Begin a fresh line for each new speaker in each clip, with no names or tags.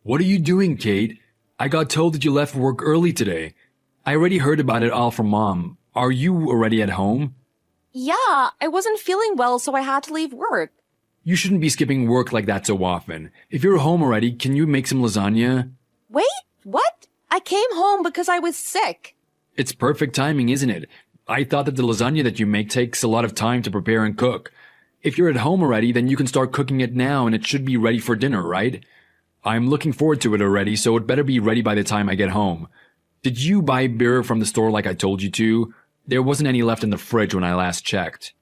What are you doing, Kate? I got told that you left work early today. I already heard about it all from Mom. Are you already at home?
Yeah, I wasn't feeling well, so I had to leave work.
You shouldn't be skipping work like that so often. If you're home already, can you make some lasagna?
Wait, what? I came home because I was sick.
It's perfect timing, isn't it? I thought that the lasagna that you make takes a lot of time to prepare and cook. If you're at home already, then you can start cooking it now and it should be ready for dinner, right? I'm looking forward to it already, so it better be ready by the time I get home. Did you buy beer from the store like I told you to? There wasn't any left in the fridge when I last checked.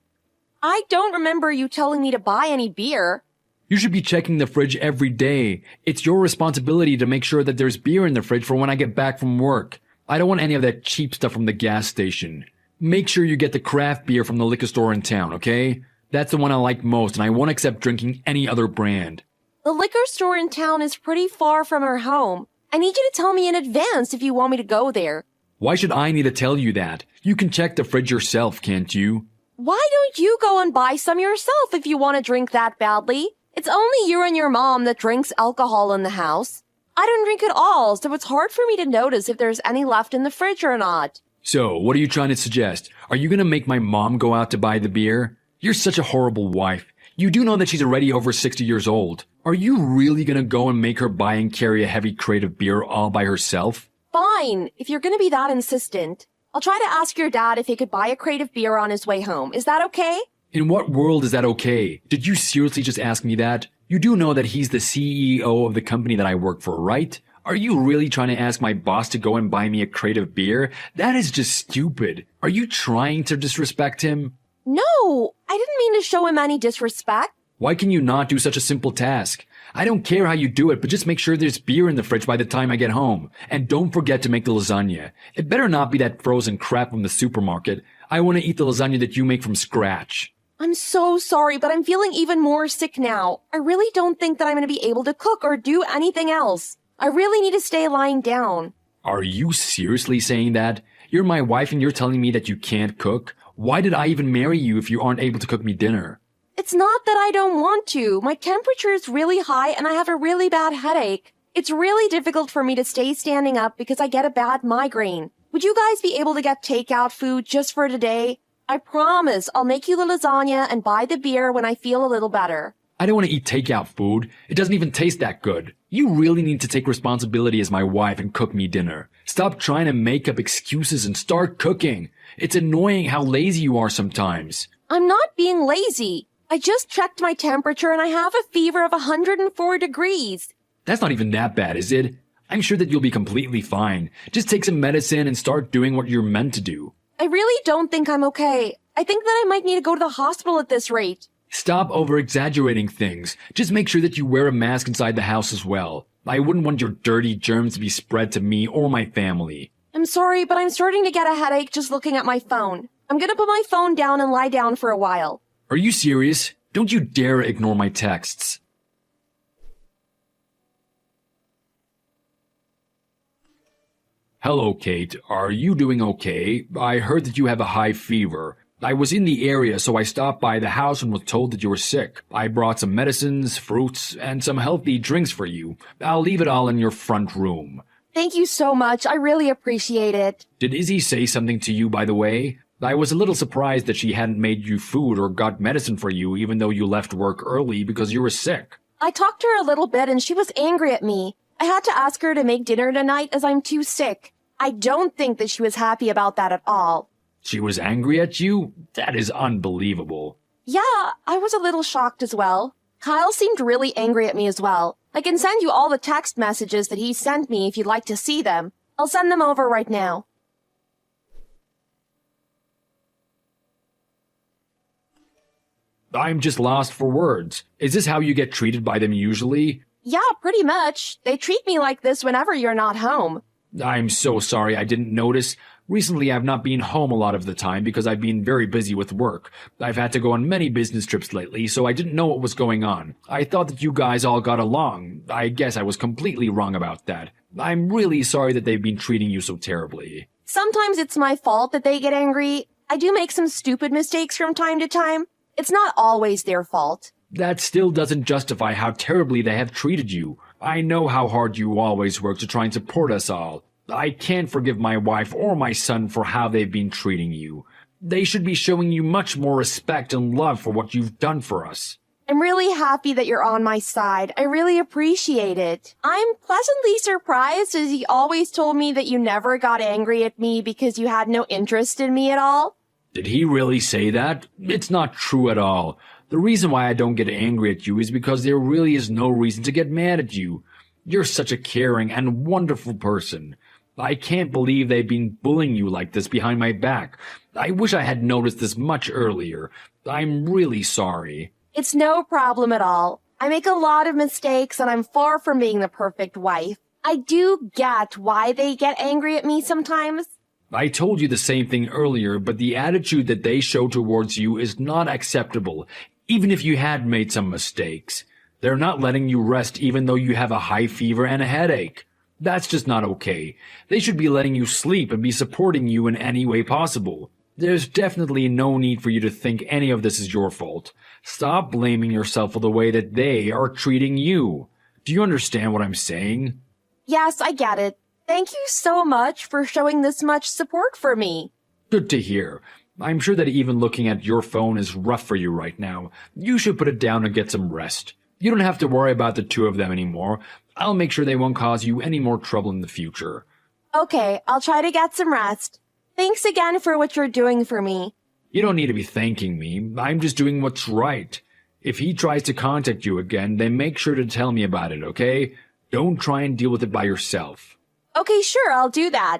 I don't remember you telling me to buy any beer.
You should be checking the fridge every day. It's your responsibility to make sure that there's beer in the fridge for when I get back from work. I don't want any of that cheap stuff from the gas station. Make sure you get the craft beer from the liquor store in town, okay? That's the one I like most, and I won't accept drinking any other brand.
The liquor store in town is pretty far from our home. I need you to tell me in advance if you want me to go there.
Why should I need to tell you that? You can check the fridge yourself, can't you?
Why don't you go and buy some yourself if you want to drink that badly? It's only you and your mom that drinks alcohol in the house. I don't drink at all, so it's hard for me to notice if there's any left in the fridge or not.
So, what are you trying to suggest? Are you gonna make my mom go out to buy the beer? You're such a horrible wife. You do know that she's already over 60 years old. Are you really gonna go and make her buy and carry a heavy crate of beer all by herself?
Fine, if you're gonna be that insistent. I'll try to ask your dad if he could buy a crate of beer on his way home. Is that okay?
In what world is that okay? Did you seriously just ask me that? You do know that he's the CEO of the company that I work for, right? Are you really trying to ask my boss to go and buy me a crate of beer? That is just stupid. Are you trying to disrespect him?
No, I didn't mean to show him any disrespect.
Why can you not do such a simple task? I don't care how you do it, but just make sure there's beer in the fridge by the time I get home. And don't forget to make the lasagna. It better not be that frozen crap from the supermarket. I want to eat the lasagna that you make from scratch.
I'm so sorry, but I'm feeling even more sick now. I really don't think that I'm going to be able to cook or do anything else. I really need to stay lying down.
Are you seriously saying that? You're my wife and you're telling me that you can't cook? Why did I even marry you if you aren't able to cook me dinner?
It's not that I don't want to. My temperature is really high and I have a really bad headache. It's really difficult for me to stay standing up because I get a bad migraine. Would you guys be able to get takeout food just for today? I promise I'll make you the lasagna and buy the beer when I feel a little better.
I don't want to eat takeout food. It doesn't even taste that good. You really need to take responsibility as my wife and cook me dinner. Stop trying to make up excuses and start cooking. It's annoying how lazy you are sometimes.
I'm not being lazy. I just checked my temperature and I have a fever of 104 degrees.
That's not even that bad, is it? I'm sure that you'll be completely fine. Just take some medicine and start doing what you're meant to do.
I really don't think I'm okay. I think that I might need to go to the hospital at this rate.
Stop over-exaggerating things. Just make sure that you wear a mask inside the house as well. I wouldn't want your dirty germs to be spread to me or my family.
I'm sorry, but I'm starting to get a headache just looking at my phone. I'm gonna put my phone down and lie down for a while.
Are you serious? Don't you dare ignore my texts. Hello, Kate. Are you doing okay? I heard that you have a high fever. I was in the area, so I stopped by the house and was told that you were sick. I brought some medicines, fruits, and some healthy drinks for you. I'll leave it all in your front room.
Thank you so much. I really appreciate it.
Did Izzy say something to you, by the way? I was a little surprised that she hadn't made you food or got medicine for you, even though you left work early because you were sick.
I talked to her a little bit and she was angry at me. I had to ask her to make dinner tonight as I'm too sick. I don't think that she was happy about that at all.
She was angry at you? That is unbelievable.
Yeah, I was a little shocked as well. Kyle seemed really angry at me as well. I can send you all the text messages that he sent me if you'd like to see them. I'll send them over right now.
I'm just lost for words. Is this how you get treated by them usually?
Yeah, pretty much. They treat me like this whenever you're not home.
I'm so sorry I didn't notice. Recently I've not been home a lot of the time because I've been very busy with work. I've had to go on many business trips lately, so I didn't know what was going on. I thought that you guys all got along. I guess I was completely wrong about that. I'm really sorry that they've been treating you so terribly.
Sometimes it's my fault that they get angry. I do make some stupid mistakes from time to time. It's not always their fault.
That still doesn't justify how terribly they have treated you. I know how hard you always work to try and support us all. I can't forgive my wife or my son for how they've been treating you. They should be showing you much more respect and love for what you've done for us.
I'm really happy that you're on my side. I really appreciate it. I'm pleasantly surprised as you always told me that you never got angry at me because you had no interest in me at all.
Did he really say that? It's not true at all. The reason why I don't get angry at you is because there really is no reason to get mad at you. You're such a caring and wonderful person. I can't believe they've been bullying you like this behind my back. I wish I had noticed this much earlier. I'm really sorry.
It's no problem at all. I make a lot of mistakes and I'm far from being the perfect wife. I do get why they get angry at me sometimes.
I told you the same thing earlier, but the attitude that they show towards you is not acceptable, even if you had made some mistakes. They're not letting you rest even though you have a high fever and a headache. That's just not okay. They should be letting you sleep and be supporting you in any way possible. There's definitely no need for you to think any of this is your fault. Stop blaming yourself for the way that they are treating you. Do you understand what I'm saying?
Yes, I get it. Thank you so much for showing this much support for me.
Good to hear. I'm sure that even looking at your phone is rough for you right now. You should put it down and get some rest. You don't have to worry about the two of them anymore. I'll make sure they won't cause you any more trouble in the future.
Okay, I'll try to get some rest. Thanks again for what you're doing for me.
You don't need to be thanking me. I'm just doing what's right. If he tries to contact you again, then make sure to tell me about it, okay? Don't try and deal with it by yourself.
Okay, sure, I'll do that.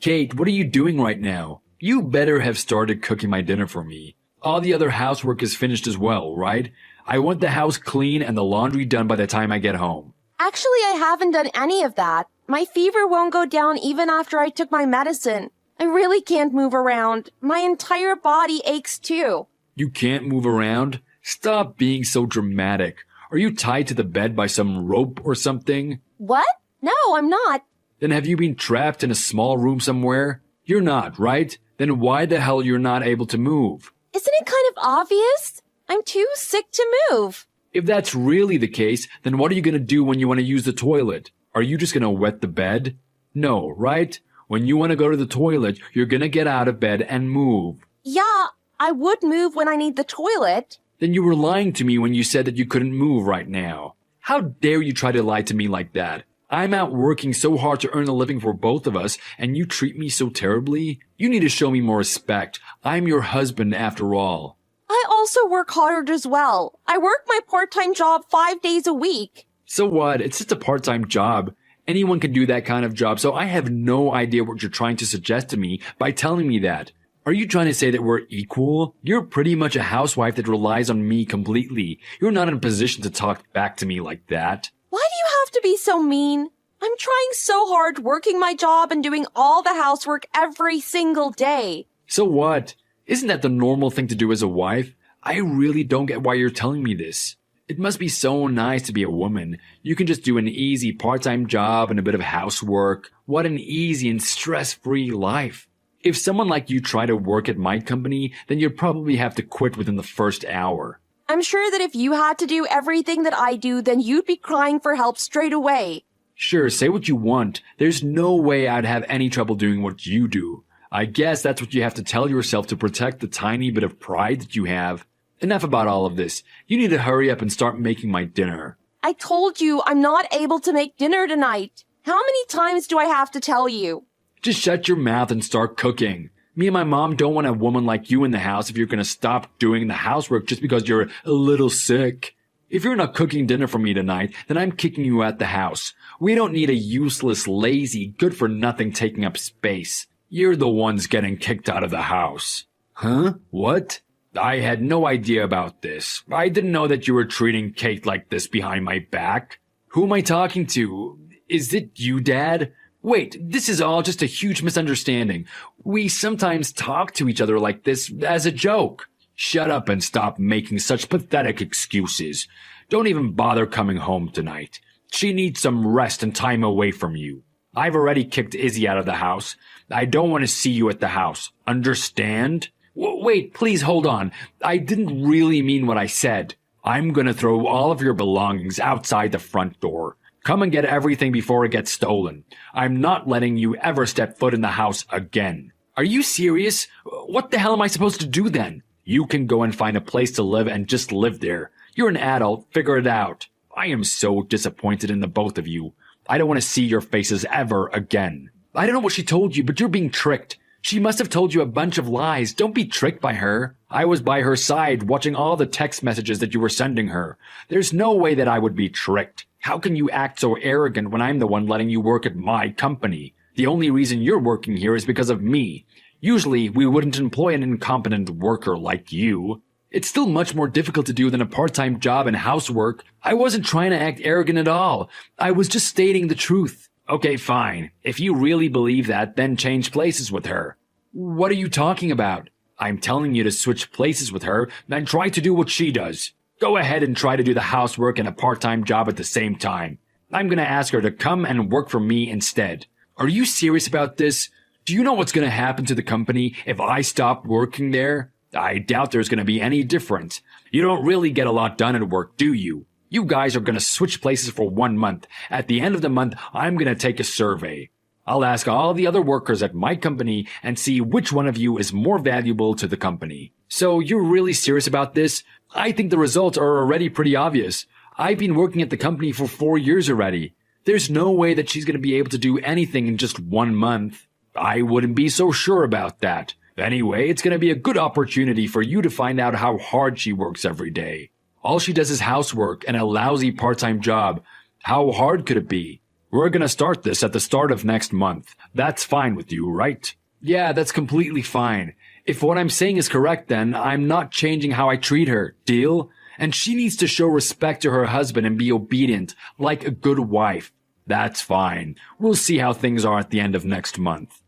Kate, what are you doing right now? You better have started cooking my dinner for me. All the other housework is finished as well, right? I want the house clean and the laundry done by the time I get home.
Actually, I haven't done any of that. My fever won't go down even after I took my medicine. I really can't move around. My entire body aches too.
You can't move around? Stop being so dramatic. Are you tied to the bed by some rope or something?
What? No, I'm not.
Then have you been trapped in a small room somewhere? You're not, right? Then why the hell you're not able to move?
Isn't it kind of obvious? I'm too sick to move.
If that's really the case, then what are you going to do when you want to use the toilet? Are you just going to wet the bed? No, right? When you want to go to the toilet, you're going to get out of bed and move.
Yeah, I would move when I need the toilet.
Then you were lying to me when you said that you couldn't move right now. How dare you try to lie to me like that? I'm out working so hard to earn a living for both of us, and you treat me so terribly? You need to show me more respect. I'm your husband after all.
I also work hard as well. I work my part-time job 5 days a week.
So what? It's just a part-time job. Anyone can do that kind of job, so I have no idea what you're trying to suggest to me by telling me that. Are you trying to say that we're equal? You're pretty much a housewife that relies on me completely. You're not in a position to talk back to me like that.
Why do you have to be so mean? I'm trying so hard working my job and doing all the housework every single day.
So what? Isn't that the normal thing to do as a wife? I really don't get why you're telling me this. It must be so nice to be a woman. You can just do an easy part-time job and a bit of housework. What an easy and stress-free life. If someone like you tried to work at my company, then you'd probably have to quit within the first hour.
I'm sure that if you had to do everything that I do, then you'd be crying for help straight away.
Sure, say what you want. There's no way I'd have any trouble doing what you do. I guess that's what you have to tell yourself to protect the tiny bit of pride that you have. Enough about all of this. You need to hurry up and start making my dinner.
I told you I'm not able to make dinner tonight. How many times do I have to tell you?
Just shut your mouth and start cooking. Me and my mom don't want a woman like you in the house if you're going to stop doing the housework just because you're a little sick. If you're not cooking dinner for me tonight, then I'm kicking you out the house. We don't need a useless, lazy, good-for-nothing taking up space. You're the ones getting kicked out of the house. Huh? What? I had no idea about this. I didn't know that you were treating Kate like this behind my back. Who am I talking to? Is it you, Dad? Wait, this is all just a huge misunderstanding. We sometimes talk to each other like this as a joke. Shut up and stop making such pathetic excuses. Don't even bother coming home tonight. She needs some rest and time away from you. I've already kicked Izzy out of the house. I don't want to see you at the house. Understand? Wait, please hold on. I didn't really mean what I said. I'm gonna throw all of your belongings outside the front door. Come and get everything before it gets stolen. I'm not letting you ever step foot in the house again. Are you serious? What the hell am I supposed to do then? You can go and find a place to live and just live there. You're an adult, figure it out. I am so disappointed in the both of you. I don't want to see your faces ever again. I don't know what she told you, but you're being tricked. She must have told you a bunch of lies. Don't be tricked by her. I was by her side watching all the text messages that you were sending her. There's no way that I would be tricked. How can you act so arrogant when I'm the one letting you work at my company? The only reason you're working here is because of me. Usually, we wouldn't employ an incompetent worker like you. It's still much more difficult to do than a part-time job and housework. I wasn't trying to act arrogant at all. I was just stating the truth. Okay, fine. If you really believe that, then change places with her. What are you talking about? I'm telling you to switch places with her and try to do what she does. Go ahead and try to do the housework and a part-time job at the same time. I'm gonna ask her to come and work for me instead. Are you serious about this? Do you know what's gonna happen to the company if I stop working there? I doubt there's gonna be any difference. You don't really get a lot done at work, do you? You guys are gonna switch places for 1 month. At the end of the month, I'm gonna take a survey. I'll ask all the other workers at my company and see which one of you is more valuable to the company. So you're really serious about this? I think the results are already pretty obvious. I've been working at the company for 4 years already. There's no way that she's gonna be able to do anything in just 1 month. I wouldn't be so sure about that. Anyway, it's gonna be a good opportunity for you to find out how hard she works every day. All she does is housework and a lousy part-time job. How hard could it be? We're gonna start this at the start of next month. That's fine with you, right? Yeah, that's completely fine. If what I'm saying is correct, then I'm not changing how I treat her. Deal? And she needs to show respect to her husband and be obedient, like a good wife. That's fine. We'll see how things are at the end of next month.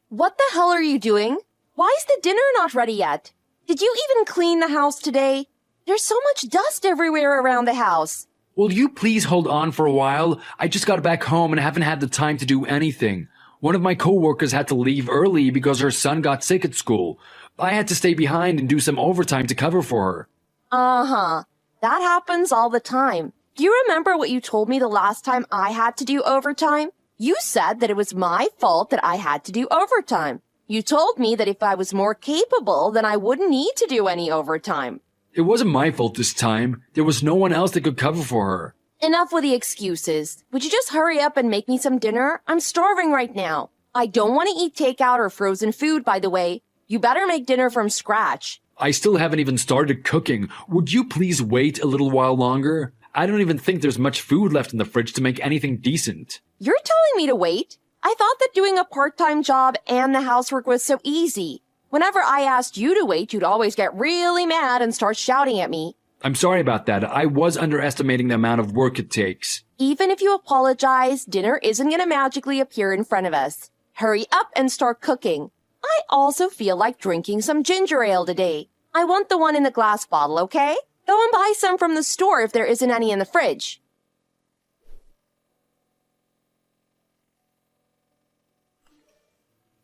What the hell are you doing? Why is the dinner not ready yet? Did you even clean the house today? There's so much dust everywhere around the house.
Will you please hold on for a while? I just got back home and haven't had the time to do anything. One of my coworkers had to leave early because her son got sick at school. I had to stay behind and do some overtime to cover for her.
Uh-huh. That happens all the time. Do you remember what you told me the last time I had to do overtime? You said that it was my fault that I had to do overtime. You told me that if I was more capable, then I wouldn't need to do any overtime.
It wasn't my fault this time. There was no one else that could cover for her.
Enough with the excuses. Would you just hurry up and make me some dinner? I'm starving right now. I don't want to eat takeout or frozen food, by the way. You better make dinner from scratch.
I still haven't even started cooking. Would you please wait a little while longer? I don't even think there's much food left in the fridge to make anything decent.
You're telling me to wait? I thought that doing a part-time job and the housework was so easy. Whenever I asked you to wait, you'd always get really mad and start shouting at me.
I'm sorry about that. I was underestimating the amount of work it takes.
Even if you apologize, dinner isn't going to magically appear in front of us. Hurry up and start cooking. I also feel like drinking some ginger ale today. I want the one in the glass bottle, okay? Go and buy some from the store if there isn't any in the fridge.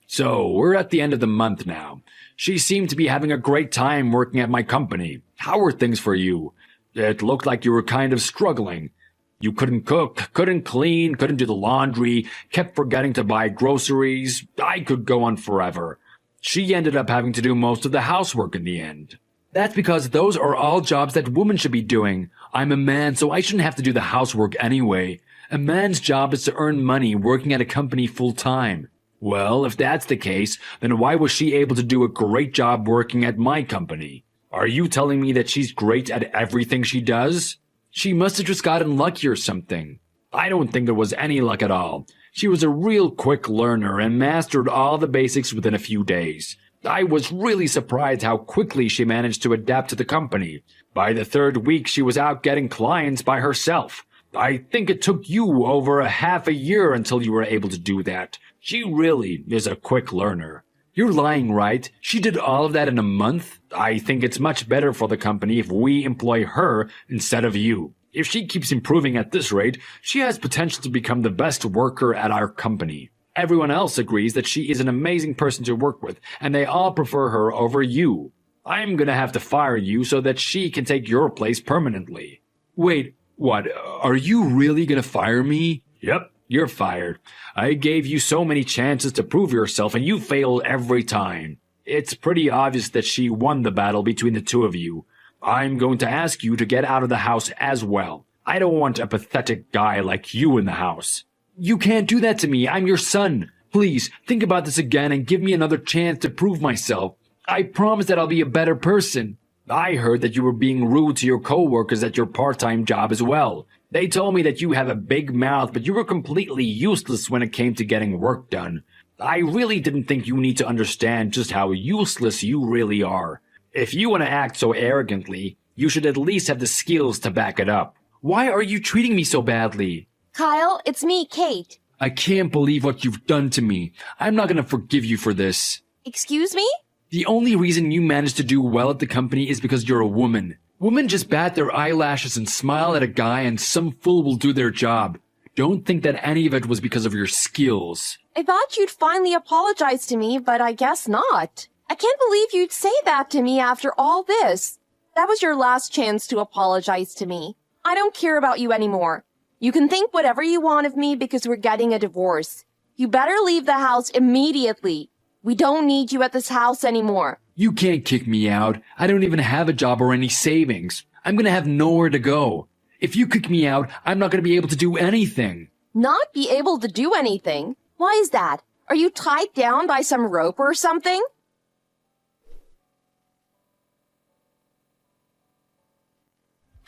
So, we're at the end of the month now. She seemed to be having a great time working at my company. How were things for you? It looked like you were kind of struggling. You couldn't cook, couldn't clean, couldn't do the laundry, kept forgetting to buy groceries. I could go on forever. She ended up having to do most of the housework in the end. That's because those are all jobs that women should be doing. I'm a man, so I shouldn't have to do the housework anyway. A man's job is to earn money working at a company full-time. Well, if that's the case, then why was she able to do a great job working at my company? Are you telling me that she's great at everything she does? She must have just gotten lucky or something. I don't think there was any luck at all. She was a real quick learner and mastered all the basics within a few days. I was really surprised how quickly she managed to adapt to the company. By the 3rd week, she was out getting clients by herself. I think it took you over a half a year until you were able to do that. She really is a quick learner. You're lying, right? She did all of that in a month? I think it's much better for the company if we employ her instead of you. If she keeps improving at this rate, she has potential to become the best worker at our company. Everyone else agrees that she is an amazing person to work with, and they all prefer her over you. I'm gonna have to fire you so that she can take your place permanently. Wait, what? Are you really gonna fire me? Yep, you're fired. I gave you so many chances to prove yourself, and you failed every time. It's pretty obvious that she won the battle between the two of you. I'm going to ask you to get out of the house as well. I don't want a pathetic guy like you in the house. You can't do that to me. I'm your son. Please, think about this again and give me another chance to prove myself. I promise that I'll be a better person. I heard that you were being rude to your coworkers at your part-time job as well. They told me that you have a big mouth, but you were completely useless when it came to getting work done. I really didn't think you need to understand just how useless you really are. If you want to act so arrogantly, you should at least have the skills to back it up. Why are you treating me so badly?
Kyle, it's me, Kate.
I can't believe what you've done to me. I'm not going to forgive you for this.
Excuse me?
The only reason you managed to do well at the company is because you're a woman. Women just bat their eyelashes and smile at a guy and some fool will do their job. Don't think that any of it was because of your skills.
I thought you'd finally apologize to me, but I guess not. I can't believe you'd say that to me after all this. That was your last chance to apologize to me. I don't care about you anymore. You can think whatever you want of me because we're getting a divorce. You better leave the house immediately. We don't need you at this house anymore.
You can't kick me out. I don't even have a job or any savings. I'm gonna have nowhere to go. If you kick me out, I'm not gonna be able to do anything.
Not be able to do anything? Why is that? Are you tied down by some rope or something?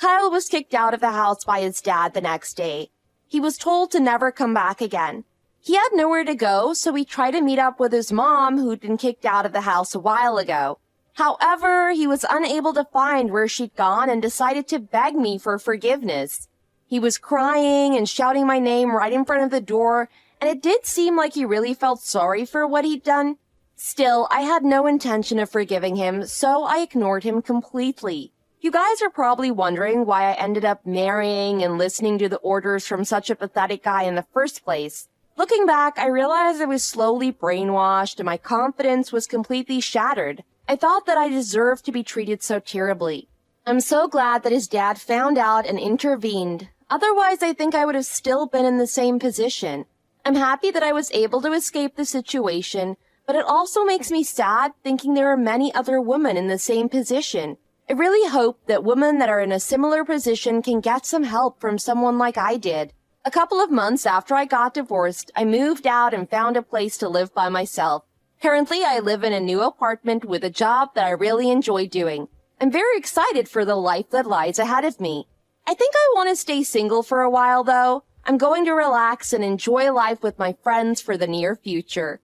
Kyle was kicked out of the house by his dad the next day. He was told to never come back again. He had nowhere to go, so he tried to meet up with his mom, who'd been kicked out of the house a while ago. However, he was unable to find where she'd gone and decided to beg me for forgiveness. He was crying and shouting my name right in front of the door, and it did seem like he really felt sorry for what he'd done. Still, I had no intention of forgiving him, so I ignored him completely. You guys are probably wondering why I ended up marrying and listening to the orders from such a pathetic guy in the first place. Looking back, I realized I was slowly brainwashed and my confidence was completely shattered. I thought that I deserved to be treated so terribly. I'm so glad that his dad found out and intervened. Otherwise, I think I would have still been in the same position. I'm happy that I was able to escape the situation, but it also makes me sad thinking there are many other women in the same position. I really hope that women that are in a similar position can get some help from someone like I did. A couple of months after I got divorced, I moved out and found a place to live by myself. Currently, I live in a new apartment with a job that I really enjoy doing. I'm very excited for the life that lies ahead of me. I think I want to stay single for a while, though. I'm going to relax and enjoy life with my friends for the near future.